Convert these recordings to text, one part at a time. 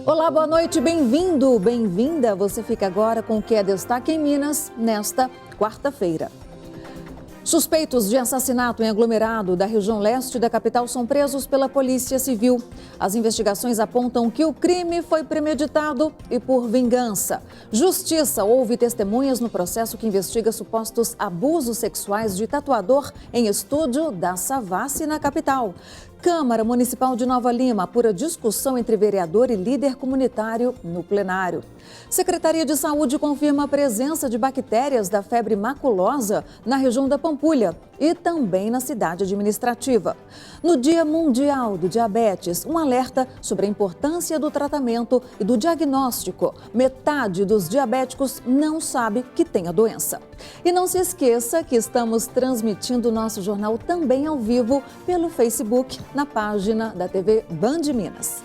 Olá, boa noite, bem-vindo, bem-vinda. Você fica agora com o que é destaque em Minas nesta quarta-feira. Suspeitos de assassinato em aglomerado da região leste da capital são presos pela Polícia Civil. As investigações apontam que o crime foi premeditado e por vingança. Justiça ouve testemunhas no processo que investiga supostos abusos sexuais de tatuador em estúdio da Savassi, na capital. Câmara Municipal de Nova Lima apura discussão entre vereador e líder comunitário no plenário. Secretaria de Saúde confirma a presença de bactérias da febre maculosa na região da Pampulha e também na cidade administrativa. No Dia Mundial do Diabetes, um alerta sobre a importância do tratamento e do diagnóstico. Metade dos diabéticos não sabe que tem a doença. E não se esqueça que estamos transmitindo o nosso jornal também ao vivo pelo Facebook, na página da TV Band Minas.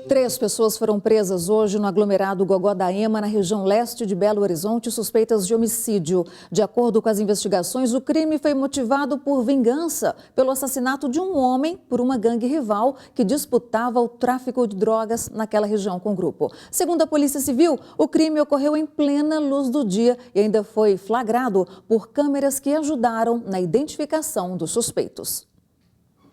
Três pessoas foram presas hoje no aglomerado Gogó da Ema, na região leste de Belo Horizonte, suspeitas de homicídio. De acordo com as investigações, o crime foi motivado por vingança pelo assassinato de um homem por uma gangue rival que disputava o tráfico de drogas naquela região com o grupo. Segundo a Polícia Civil, o crime ocorreu em plena luz do dia e ainda foi flagrado por câmeras que ajudaram na identificação dos suspeitos.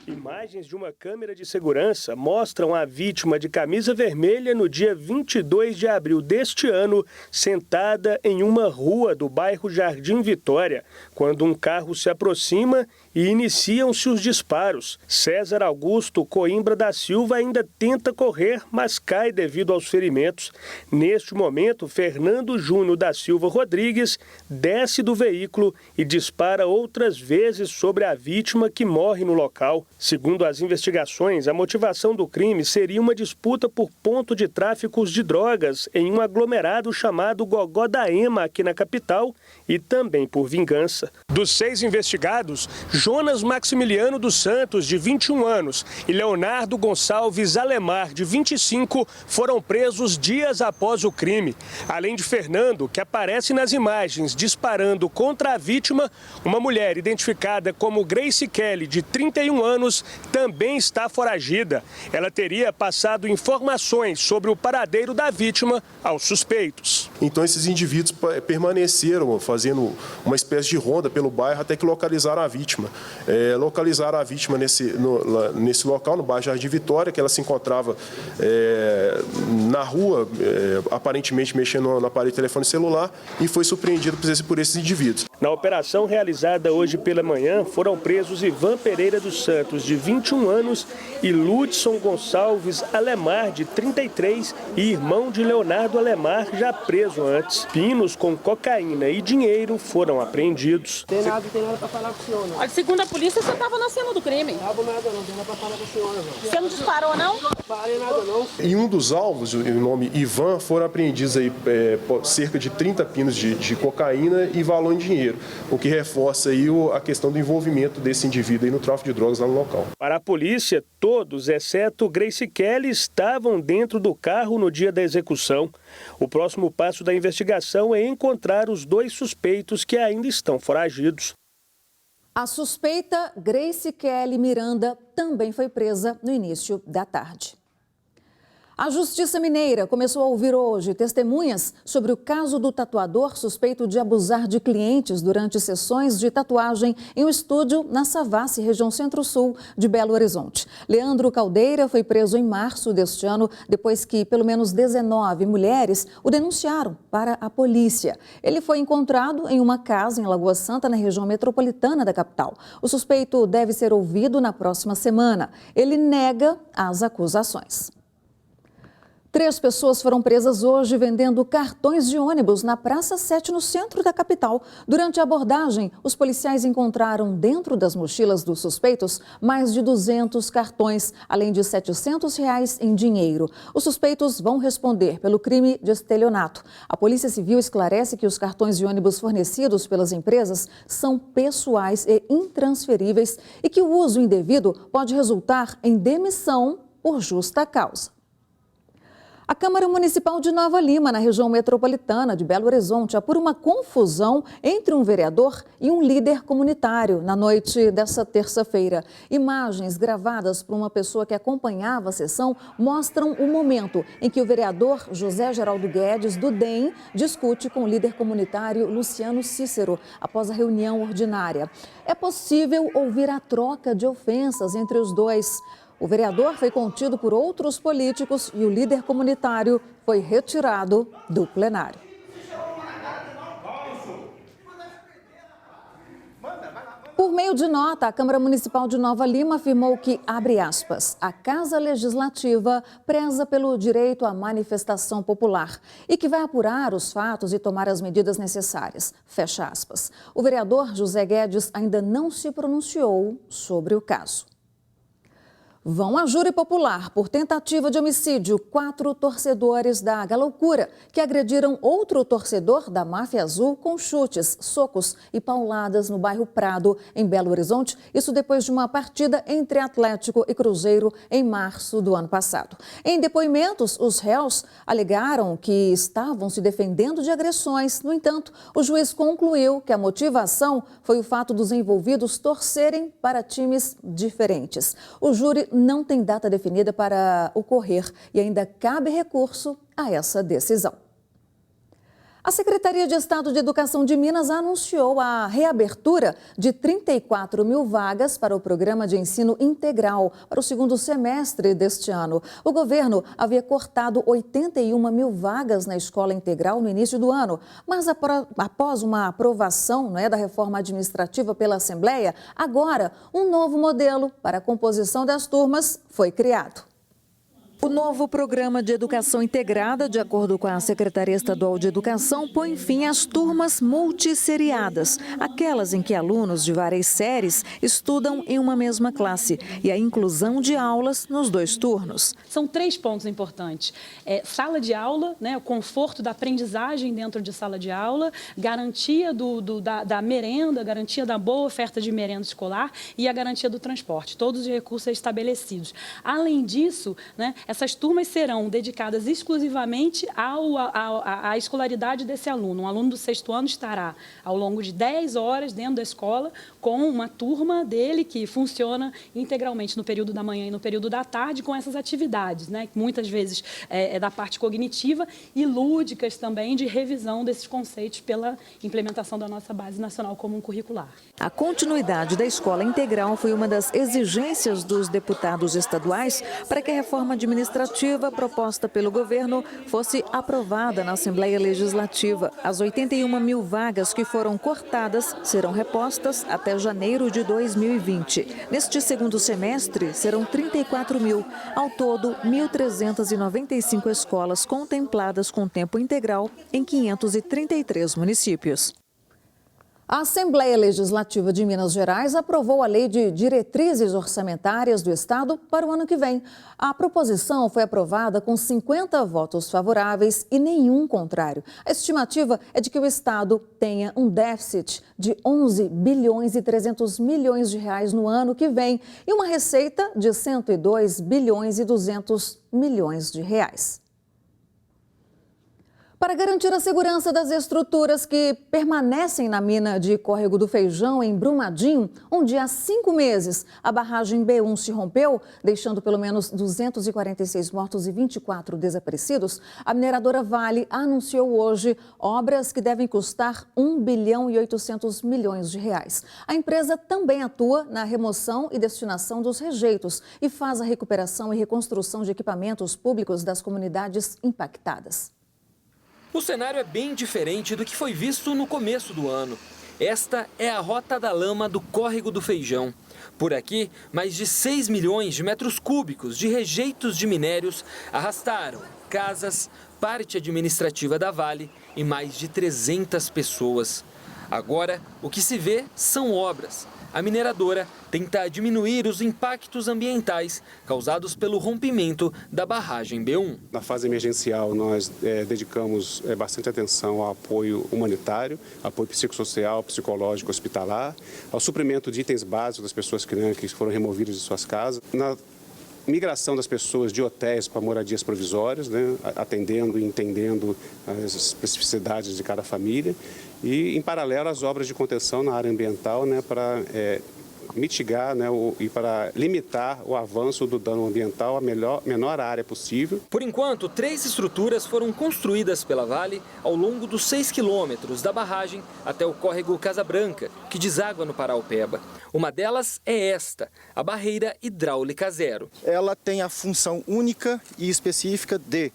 Imagens de uma câmera de segurança mostram a vítima de camisa vermelha no dia 22 de abril deste ano, sentada em uma rua do bairro Jardim Vitória, quando um carro se aproxima e iniciam-se os disparos. César Augusto Coimbra da Silva ainda tenta correr, mas cai devido aos ferimentos. Neste momento, Fernando Júnior da Silva Rodrigues desce do veículo e dispara outras vezes sobre a vítima, que morre no local. Segundo as investigações, a motivação do crime seria uma disputa por ponto de tráfico de drogas em um aglomerado chamado Gogó da Ema, aqui na capital, e também por vingança. Dos 6 investigados, Jonas Maximiliano dos Santos, de 21 anos, e Leonardo Gonçalves Alemar, de 25, foram presos dias após o crime. Além de Fernando, que aparece nas imagens disparando contra a vítima, uma mulher identificada como Grace Kelly, de 31 anos, também está foragida. Ela teria passado informações sobre o paradeiro da vítima aos suspeitos. Então esses indivíduos permaneceram fazendo uma espécie de ronda pelo bairro até que localizaram a vítima. Localizaram a vítima nesse local, no bairro Jardim Vitória, que ela se encontrava na rua, aparentemente mexendo no aparelho de telefone celular, e foi surpreendida por esses indivíduos. Na operação realizada hoje pela manhã, foram presos Ivan Pereira dos Santos, de 21 anos, e Ludson Gonçalves Alemar, de 33, e irmão de Leonardo Alemar, já preso antes. Pinos com cocaína e dinheiro foram apreendidos. Tem nada para falar com o senhor, não. Segundo a polícia, você estava na cena do crime. Não estava nada, não. Tem nada para falar com o senhor, não. Você não disparou, não? Não parei nada, não. Em um dos alvos, o nome Ivan, foram apreendidos aí, cerca de 30 pinos de cocaína e valor em dinheiro, o que reforça aí a questão do envolvimento desse indivíduo aí no tráfico de drogas lá no local. Para a polícia, todos, exceto Grace Kelly, estavam dentro do carro no dia da execução. O próximo passo da investigação é encontrar os 2 suspeitos que ainda estão foragidos. A suspeita Grace Kelly Miranda também foi presa no início da tarde. A Justiça Mineira começou a ouvir hoje testemunhas sobre o caso do tatuador suspeito de abusar de clientes durante sessões de tatuagem em um estúdio na Savassi, região centro-sul de Belo Horizonte. Leandro Caldeira foi preso em março deste ano, depois que pelo menos 19 mulheres o denunciaram para a polícia. Ele foi encontrado em uma casa em Lagoa Santa, na região metropolitana da capital. O suspeito deve ser ouvido na próxima semana. Ele nega as acusações. 3 pessoas foram presas hoje vendendo cartões de ônibus na Praça 7, no centro da capital. Durante a abordagem, os policiais encontraram dentro das mochilas dos suspeitos mais de 200 cartões, além de R$ 700 em dinheiro. Os suspeitos vão responder pelo crime de estelionato. A Polícia Civil esclarece que os cartões de ônibus fornecidos pelas empresas são pessoais e intransferíveis e que o uso indevido pode resultar em demissão por justa causa. A Câmara Municipal de Nova Lima, na região metropolitana de Belo Horizonte, apura uma confusão entre um vereador e um líder comunitário na noite dessa terça-feira. Imagens gravadas por uma pessoa que acompanhava a sessão mostram o momento em que o vereador José Geraldo Guedes, do DEM, discute com o líder comunitário Luciano Cícero após a reunião ordinária. É possível ouvir a troca de ofensas entre os dois. O vereador foi contido por outros políticos e o líder comunitário foi retirado do plenário. Por meio de nota, a Câmara Municipal de Nova Lima afirmou que, abre aspas, a Casa Legislativa preza pelo direito à manifestação popular e que vai apurar os fatos e tomar as medidas necessárias, fecha aspas. O vereador José Guedes ainda não se pronunciou sobre o caso. Vão a júri popular por tentativa de homicídio 4 torcedores da Galoucura que agrediram outro torcedor da Máfia Azul com chutes, socos e pauladas no bairro Prado, em Belo Horizonte. Isso depois de uma partida entre Atlético e Cruzeiro em março do ano passado. Em depoimentos, os réus alegaram que estavam se defendendo de agressões. No entanto, o juiz concluiu que a motivação foi o fato dos envolvidos torcerem para times diferentes. O júri não tem data definida para ocorrer e ainda cabe recurso a essa decisão. A Secretaria de Estado de Educação de Minas anunciou a reabertura de 34 mil vagas para o programa de ensino integral para o segundo semestre deste ano. O governo havia cortado 81 mil vagas na escola integral no início do ano, mas após uma aprovação da reforma administrativa pela Assembleia, agora um novo modelo para a composição das turmas foi criado. O novo programa de educação integrada, de acordo com a Secretaria Estadual de Educação, põe fim às turmas multisseriadas, aquelas em que alunos de várias séries estudam em uma mesma classe, e a inclusão de aulas nos 2 turnos. São 3 pontos importantes. Sala de aula, o conforto da aprendizagem dentro de sala de aula, garantia da merenda, garantia da boa oferta de merenda escolar e a garantia do transporte. Todos os recursos estabelecidos. Além disso, essas turmas serão dedicadas exclusivamente à escolaridade desse aluno. Um aluno do 6º ano estará ao longo de 10 horas dentro da escola com uma turma dele que funciona integralmente no período da manhã e no período da tarde com essas atividades, que muitas vezes é da parte cognitiva e lúdicas também de revisão desses conceitos pela implementação da nossa Base Nacional Comum Curricular. A continuidade da escola integral foi uma das exigências dos deputados estaduais para que a reforma administrativa proposta pelo governo fosse aprovada na Assembleia Legislativa. As 81 mil vagas que foram cortadas serão repostas até janeiro de 2020. Neste segundo semestre, serão 34 mil. Ao todo, 1.395 escolas contempladas com tempo integral em 533 municípios. A Assembleia Legislativa de Minas Gerais aprovou a Lei de Diretrizes Orçamentárias do Estado para o ano que vem. A proposição foi aprovada com 50 votos favoráveis e nenhum contrário. A estimativa é de que o Estado tenha um déficit de 11 bilhões e 300 milhões de reais no ano que vem e uma receita de 102 bilhões e 200 milhões de reais. Para garantir a segurança das estruturas que permanecem na mina de Córrego do Feijão, em Brumadinho, onde há 5 meses a barragem B1 se rompeu, deixando pelo menos 246 mortos e 24 desaparecidos, a mineradora Vale anunciou hoje obras que devem custar 1 bilhão e 800 milhões de reais. A empresa também atua na remoção e destinação dos rejeitos e faz a recuperação e reconstrução de equipamentos públicos das comunidades impactadas. O cenário é bem diferente do que foi visto no começo do ano. Esta é a Rota da Lama do Córrego do Feijão. Por aqui, mais de 6 milhões de metros cúbicos de rejeitos de minérios arrastaram casas, parte administrativa da Vale e mais de 300 pessoas. Agora, o que se vê são obras. A mineradora tenta diminuir os impactos ambientais causados pelo rompimento da barragem B1. Na fase emergencial, nós dedicamos bastante atenção ao apoio humanitário, apoio psicossocial, psicológico, hospitalar, ao suprimento de itens básicos das pessoas que foram removidas de suas casas. Na migração das pessoas de hotéis para moradias provisórias, né, atendendo e entendendo as especificidades de cada família, e, em paralelo, as obras de contenção na área ambiental, né, para mitigar, né, e para limitar o avanço do dano ambiental à menor área possível. Por enquanto, 3 estruturas foram construídas pela Vale ao longo dos 6 quilômetros da barragem até o córrego Casa Branca, que deságua no Paraopeba. Uma delas é esta, a barreira hidráulica zero. Ela tem a função única e específica de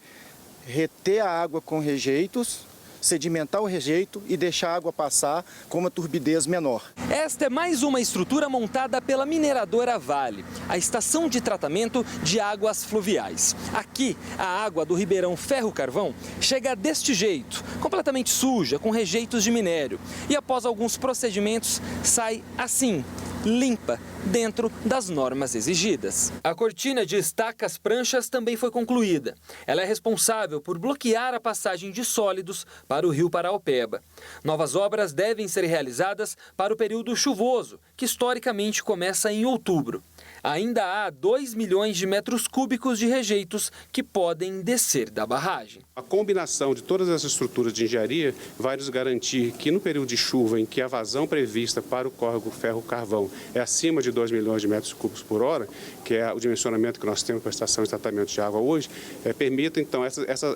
reter a água com rejeitos, sedimentar o rejeito e deixar a água passar com uma turbidez menor. Esta é mais uma estrutura montada pela mineradora Vale, a estação de tratamento de águas fluviais. Aqui, a água do Ribeirão Ferro Carvão chega deste jeito, completamente suja, com rejeitos de minério. E após alguns procedimentos, sai assim, limpa, dentro das normas exigidas. A cortina de estacas pranchas também foi concluída. Ela é responsável por bloquear a passagem de sólidos para o rio Paraopeba. Novas obras devem ser realizadas para o período chuvoso, que historicamente começa em outubro. Ainda há 2 milhões de metros cúbicos de rejeitos que podem descer da barragem. A combinação de todas as estruturas de engenharia vai nos garantir que no período de chuva em que a vazão prevista para o córrego Ferro Carvão é acima de 2 milhões de metros cúbicos por hora, que é o dimensionamento que nós temos para a estação de tratamento de água hoje,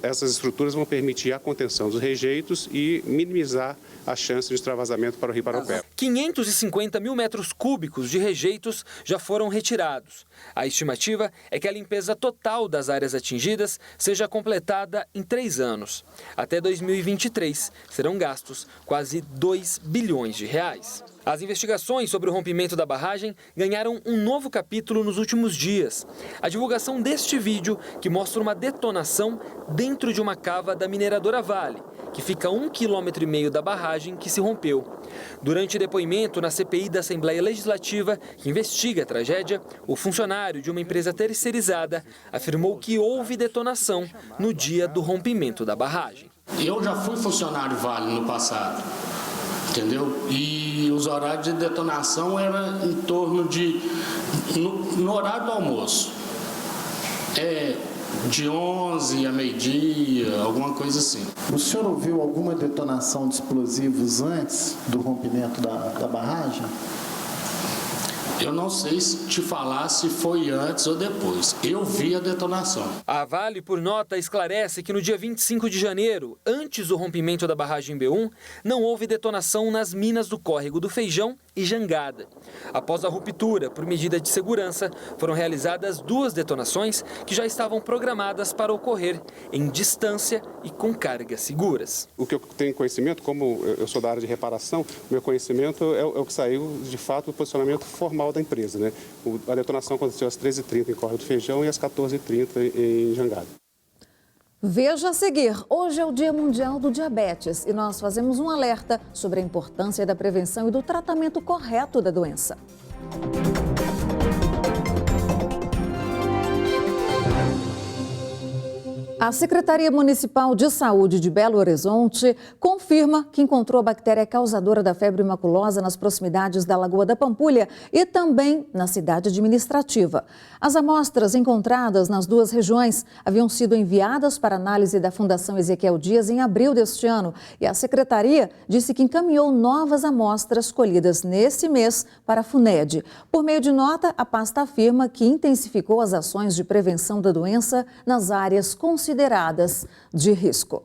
essas estruturas vão permitir a contenção dos rejeitos e minimizar a chance de extravasamento para o rio Paraopeba. 550 mil metros cúbicos de rejeitos já foram retirados. A estimativa é que a limpeza total das áreas atingidas seja completada em 3 anos. Até 2023 serão gastos quase 2 bilhões de reais. As investigações sobre o rompimento da barragem ganharam um novo capítulo nos últimos dias. A divulgação deste vídeo que mostra uma detonação dentro de uma cava da mineradora Vale, que fica a 1,5 km da barragem que se rompeu. Durante depoimento na CPI da Assembleia Legislativa, que investiga a tragédia, o funcionário de uma empresa terceirizada afirmou que houve detonação no dia do rompimento da barragem. Eu já fui funcionário Vale no passado, entendeu? E os horários de detonação eram em torno de... no horário do almoço. De 11 a meio-dia, alguma coisa assim. O senhor ouviu alguma detonação de explosivos antes do rompimento da barragem? Eu não sei te falar se foi antes ou depois. Eu vi a detonação. A Vale, por nota, esclarece que no dia 25 de janeiro, antes do rompimento da barragem B1, não houve detonação nas minas do córrego do Feijão e Jangada. Após a ruptura, por medida de segurança, foram realizadas 2 detonações que já estavam programadas para ocorrer em distância e com cargas seguras. O que eu tenho conhecimento, como eu sou da área de reparação, meu conhecimento é o que saiu, de fato, do posicionamento formal da empresa, né? A detonação aconteceu às 13h30 em Córrego do Feijão e às 14h30 em Jangada. Veja a seguir, hoje é o Dia Mundial do Diabetes e nós fazemos um alerta sobre a importância da prevenção e do tratamento correto da doença. A Secretaria Municipal de Saúde de Belo Horizonte confirma que encontrou a bactéria causadora da febre maculosa nas proximidades da Lagoa da Pampulha e também na cidade administrativa. As amostras encontradas nas 2 regiões haviam sido enviadas para análise da Fundação Ezequiel Dias em abril deste ano e a Secretaria disse que encaminhou novas amostras colhidas nesse mês para a FUNED. Por meio de nota, a pasta afirma que intensificou as ações de prevenção da doença nas áreas consideradas de risco.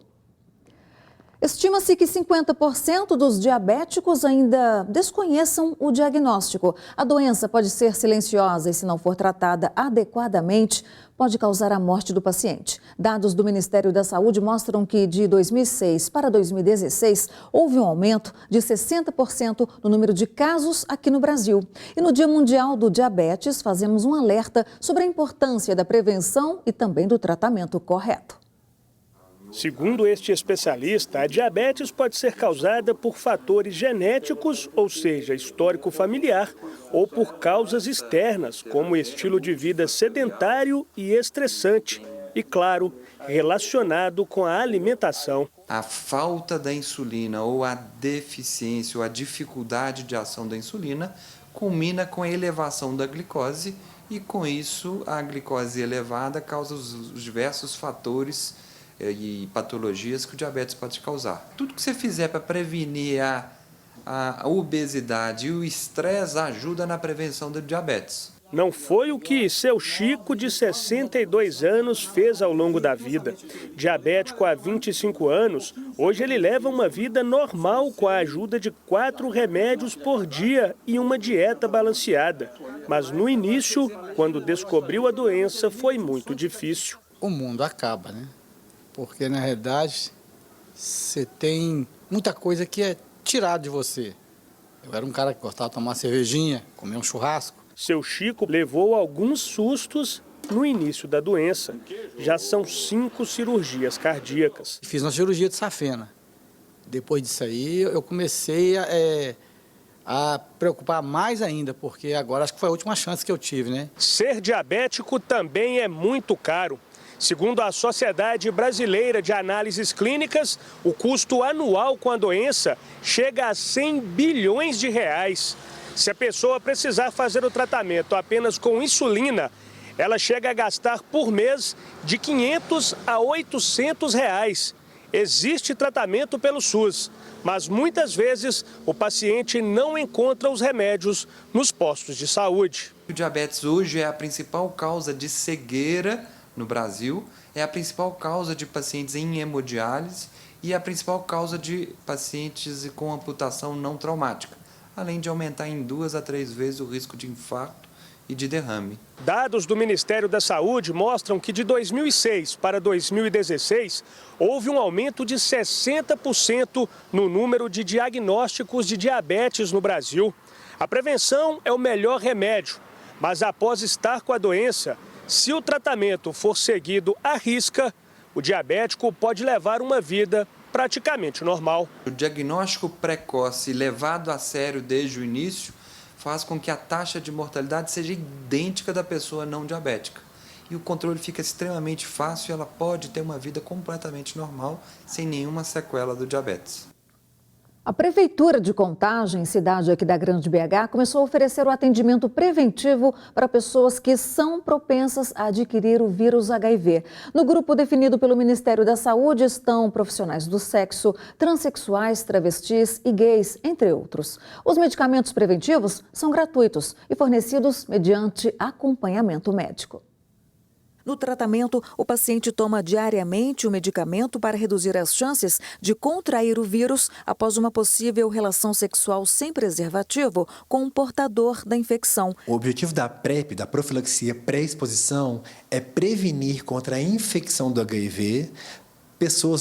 Estima-se que 50% dos diabéticos ainda desconheçam o diagnóstico. A doença pode ser silenciosa e, se não for tratada adequadamente, pode causar a morte do paciente. Dados do Ministério da Saúde mostram que de 2006 para 2016 houve um aumento de 60% no número de casos aqui no Brasil. E no Dia Mundial do Diabetes, fazemos um alerta sobre a importância da prevenção e também do tratamento correto. Segundo este especialista, a diabetes pode ser causada por fatores genéticos, ou seja, histórico familiar, ou por causas externas, como estilo de vida sedentário e estressante, e, claro, relacionado com a alimentação. A falta da insulina ou a deficiência ou a dificuldade de ação da insulina culmina com a elevação da glicose e com isso a glicose elevada causa os diversos fatores e patologias que o diabetes pode causar. Tudo que você fizer para prevenir a obesidade e o estresse ajuda na prevenção do diabetes. Não foi o que seu Chico, de 62 anos, fez ao longo da vida. Diabético há 25 anos, hoje ele leva uma vida normal com a ajuda de 4 remédios por dia e uma dieta balanceada. Mas no início, quando descobriu a doença, foi muito difícil. O mundo acaba, né? Porque, na realidade, você tem muita coisa que é tirada de você. Eu era um cara que gostava de tomar uma cervejinha, comer um churrasco. Seu Chico levou alguns sustos no início da doença. Já são 5 cirurgias cardíacas. Fiz uma cirurgia de safena. Depois disso aí, eu comecei a preocupar mais ainda, porque agora acho que foi a última chance que eu tive, né? Ser diabético também é muito caro. Segundo a Sociedade Brasileira de Análises Clínicas, o custo anual com a doença chega a 100 bilhões de reais. Se a pessoa precisar fazer o tratamento apenas com insulina, ela chega a gastar por mês de 500 a 800 reais. Existe tratamento pelo SUS, mas muitas vezes o paciente não encontra os remédios nos postos de saúde. O diabetes hoje é a principal causa de cegueira no Brasil, é a principal causa de pacientes em hemodiálise e a principal causa de pacientes com amputação não traumática, além de aumentar em 2 a 3 vezes o risco de infarto e de derrame. Dados do Ministério da Saúde mostram que de 2006 para 2016 houve um aumento de 60% no número de diagnósticos de diabetes no Brasil. A prevenção é o melhor remédio, mas após estar com a doença, se o tratamento for seguido à risca, o diabético pode levar uma vida praticamente normal. O diagnóstico precoce levado a sério desde o início faz com que a taxa de mortalidade seja idêntica da pessoa não diabética. E o controle fica extremamente fácil e ela pode ter uma vida completamente normal, sem nenhuma sequela do diabetes. A Prefeitura de Contagem, cidade aqui da Grande BH, começou a oferecer o atendimento preventivo para pessoas que são propensas a adquirir o vírus HIV. No grupo definido pelo Ministério da Saúde estão profissionais do sexo, transexuais, travestis e gays, entre outros. Os medicamentos preventivos são gratuitos e fornecidos mediante acompanhamento médico. No tratamento, o paciente toma diariamente o medicamento para reduzir as chances de contrair o vírus após uma possível relação sexual sem preservativo com um portador da infecção. O objetivo da PrEP, da profilaxia pré-exposição, é prevenir contra a infecção do HIV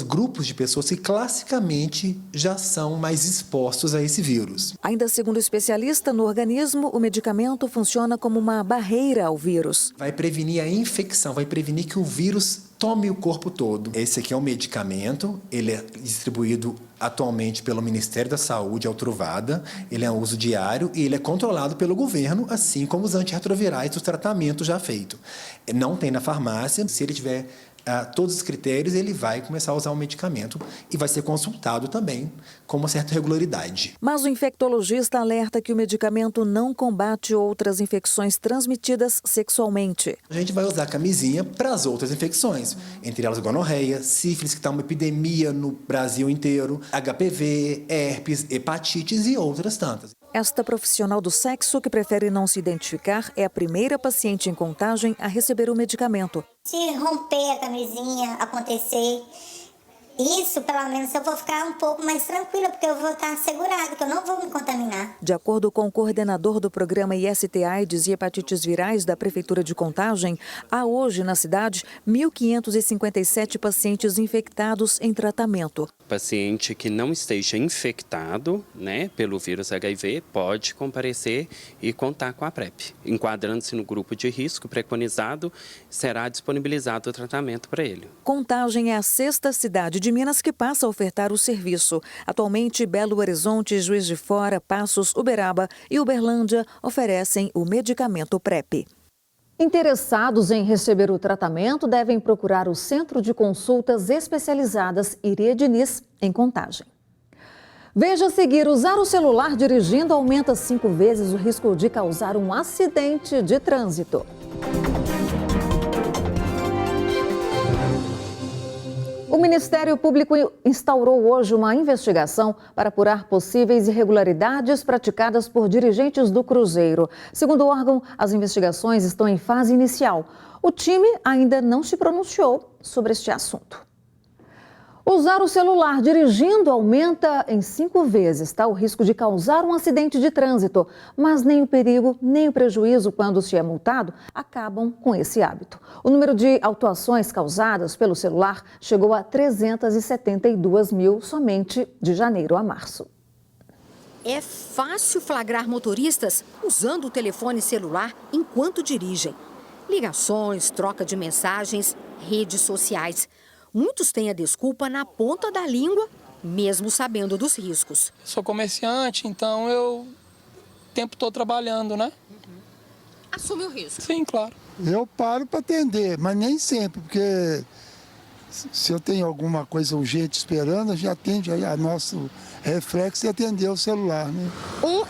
grupos de pessoas que classicamente já são mais expostos a esse vírus. Ainda segundo o especialista no organismo, o medicamento funciona como uma barreira ao vírus. Vai prevenir a infecção, vai prevenir que o vírus tome o corpo todo. Esse aqui é um medicamento, ele é distribuído atualmente pelo Ministério da Saúde, Altruvada, ele é um uso diário e ele é controlado pelo governo, assim como os antirretrovirais do tratamento já feito. Não tem na farmácia, se ele tiver todos os critérios, ele vai começar a usar o medicamento e vai ser consultado também com uma certa regularidade. Mas o infectologista alerta que o medicamento não combate outras infecções transmitidas sexualmente. A gente vai usar a camisinha para as outras infecções, entre elas gonorreia, sífilis, que está uma epidemia no Brasil inteiro, HPV, herpes, hepatites e outras tantas. Esta profissional do sexo, que prefere não se identificar, é a primeira paciente em Contagem a receber o medicamento. Se romper a camisinha, acontecer isso, pelo menos eu vou ficar um pouco mais tranquila, porque eu vou estar assegurada que eu não vou me contaminar. De acordo com o coordenador do programa IST-AIDS e hepatites virais da Prefeitura de Contagem, há hoje na cidade 1.557 pacientes infectados em tratamento. Paciente que não esteja infectado, pelo vírus HIV pode comparecer e contar com a PrEP. Enquadrando-se no grupo de risco preconizado, será disponibilizado o tratamento para ele. Contagem é a 6ª cidade de Minas que passa a ofertar o serviço. Atualmente, Belo Horizonte, Juiz de Fora, Passos, Uberaba e Uberlândia oferecem o medicamento PrEP. Interessados em receber o tratamento devem procurar o Centro de Consultas Especializadas Iria Diniz, em Contagem. Veja a seguir, usar o celular dirigindo aumenta 5 vezes o risco de causar um acidente de trânsito. O Ministério Público instaurou hoje uma investigação para apurar possíveis irregularidades praticadas por dirigentes do Cruzeiro. Segundo o órgão, as investigações estão em fase inicial. O time ainda não se pronunciou sobre este assunto. Usar o celular dirigindo aumenta em 5 vezes, o risco de causar um acidente de trânsito. Mas nem o perigo, nem o prejuízo quando se é multado acabam com esse hábito. O número de autuações causadas pelo celular chegou a 372 mil somente de janeiro a março. É fácil flagrar motoristas usando o telefone celular enquanto dirigem. Ligações, troca de mensagens, redes sociais. Muitos têm a desculpa na ponta da língua, mesmo sabendo dos riscos. Sou comerciante, então eu o tempo todo trabalhando, né? Assume o risco? Sim, claro. Eu paro para atender, mas nem sempre, porque se eu tenho alguma coisa urgente esperando, a gente atende, a nosso reflexo é atender o celular, né?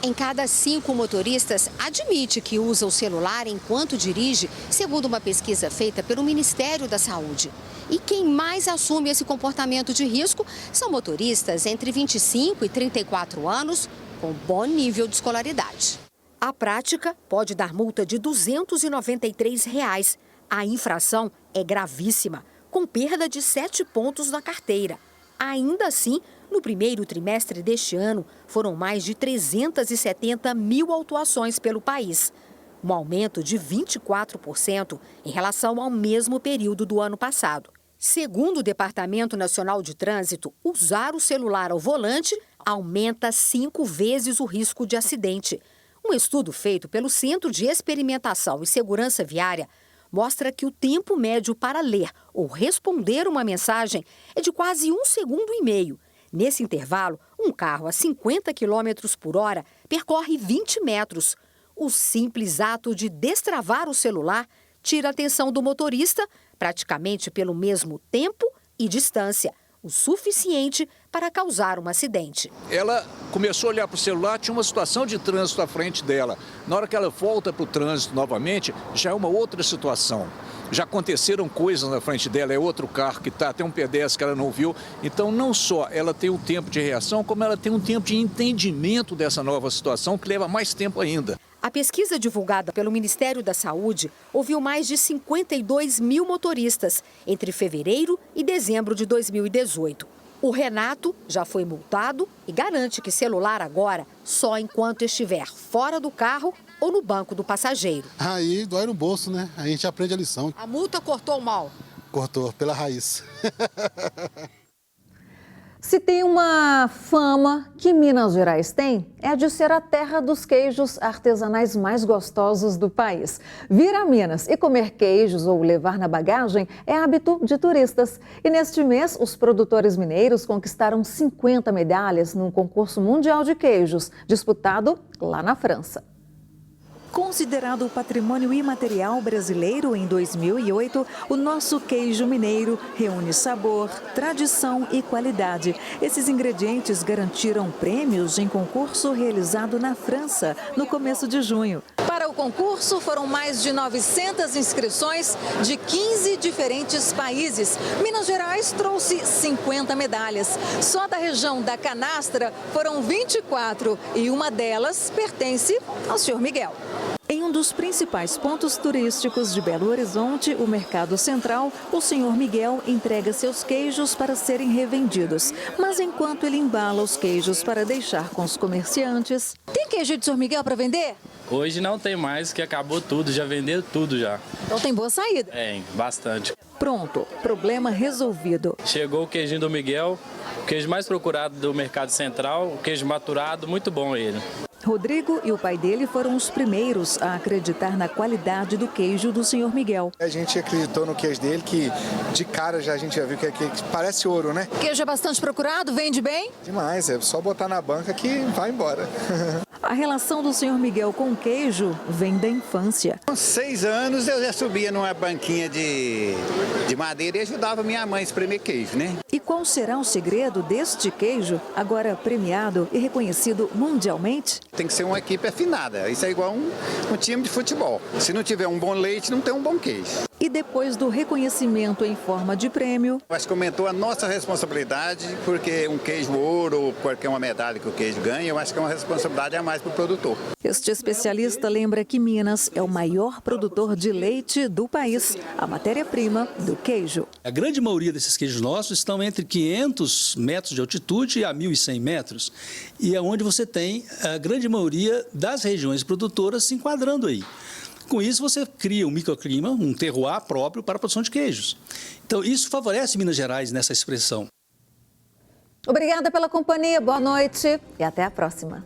1 em cada 5 motoristas admite que usa o celular enquanto dirige, segundo uma pesquisa feita pelo Ministério da Saúde. E quem mais assume esse comportamento de risco são motoristas entre 25 e 34 anos com bom nível de escolaridade. A prática pode dar multa de R$ 293. A infração é gravíssima, com perda de 7 pontos na carteira. Ainda assim, no primeiro trimestre deste ano, foram mais de 370 mil autuações pelo país. Um aumento de 24% em relação ao mesmo período do ano passado. Segundo o Departamento Nacional de Trânsito, usar o celular ao volante aumenta 5 vezes o risco de acidente. Um estudo feito pelo Centro de Experimentação e Segurança Viária mostra que o tempo médio para ler ou responder uma mensagem é de quase 1,5 segundos. Nesse intervalo, um carro a 50 km por hora percorre 20 metros. O simples ato de destravar o celular tira a atenção do motorista praticamente pelo mesmo tempo e distância, o suficiente para causar um acidente. Ela começou a olhar para o celular, tinha uma situação de trânsito à frente dela. Na hora que ela volta para o trânsito novamente, já é uma outra situação. Já aconteceram coisas na frente dela, é outro carro que está, tem um pedestre que ela não viu. Então, não só ela tem um tempo de reação, como ela tem um tempo de entendimento dessa nova situação, que leva mais tempo ainda. A pesquisa divulgada pelo Ministério da Saúde ouviu mais de 52 mil motoristas entre fevereiro e dezembro de 2018. O Renato já foi multado e garante que celular agora só enquanto estiver fora do carro ou no banco do passageiro. Aí dói no bolso, né? A gente aprende a lição. A multa cortou mal? Cortou, pela raiz. Se tem uma fama que Minas Gerais tem, é a de ser a terra dos queijos artesanais mais gostosos do país. Vir a Minas e comer queijos ou levar na bagagem é hábito de turistas. E neste mês, os produtores mineiros conquistaram 50 medalhas num concurso mundial de queijos, disputado lá na França. Considerado patrimônio imaterial brasileiro em 2008, o nosso queijo mineiro reúne sabor, tradição e qualidade. Esses ingredientes garantiram prêmios em concurso realizado na França no começo de junho. Para o concurso, foram mais de 900 inscrições de 15 diferentes países. Minas Gerais trouxe 50 medalhas. Só da região da Canastra foram 24 e uma delas pertence ao senhor Miguel. Em um dos principais pontos turísticos de Belo Horizonte, o Mercado Central, o senhor Miguel entrega seus queijos para serem revendidos. Mas enquanto ele embala os queijos para deixar com os comerciantes... Tem queijo de senhor Miguel para vender? Hoje não tem mais, que acabou tudo, já venderam tudo já. Então tem boa saída? Tem, bastante. Pronto, problema resolvido. Chegou o queijinho do Miguel, o queijo mais procurado do Mercado Central, o queijo maturado, muito bom ele. Rodrigo e o pai dele foram os primeiros a acreditar na qualidade do queijo do Sr. Miguel. A gente acreditou no queijo dele, que de cara já a gente já viu que parece ouro, né? Queijo é bastante procurado, vende bem? Demais, é só botar na banca que vai embora. A relação do Sr. Miguel com o queijo vem da infância. Com 6 anos eu já subia numa banquinha de madeira e ajudava minha mãe a espremer queijo, né? E qual será o segredo deste queijo, agora premiado e reconhecido mundialmente? Tem que ser uma equipe afinada, isso é igual um time de futebol. Se não tiver um bom leite, não tem um bom queijo. E depois do reconhecimento em forma de prêmio... Acho que aumentou a nossa responsabilidade, porque um queijo ouro ou qualquer uma medalha que o queijo ganha, eu acho que é uma responsabilidade a mais para o produtor. Este especialista lembra que Minas é o maior produtor de leite do país, a matéria-prima do queijo. A grande maioria desses queijos nossos estão entre 500 metros de altitude a 1.100 metros, e é onde você tem a grande maioria das regiões produtoras se enquadrando aí. Com isso, você cria um microclima, um terroir próprio para a produção de queijos. Então, isso favorece Minas Gerais nessa expressão. Obrigada pela companhia, boa noite e até a próxima.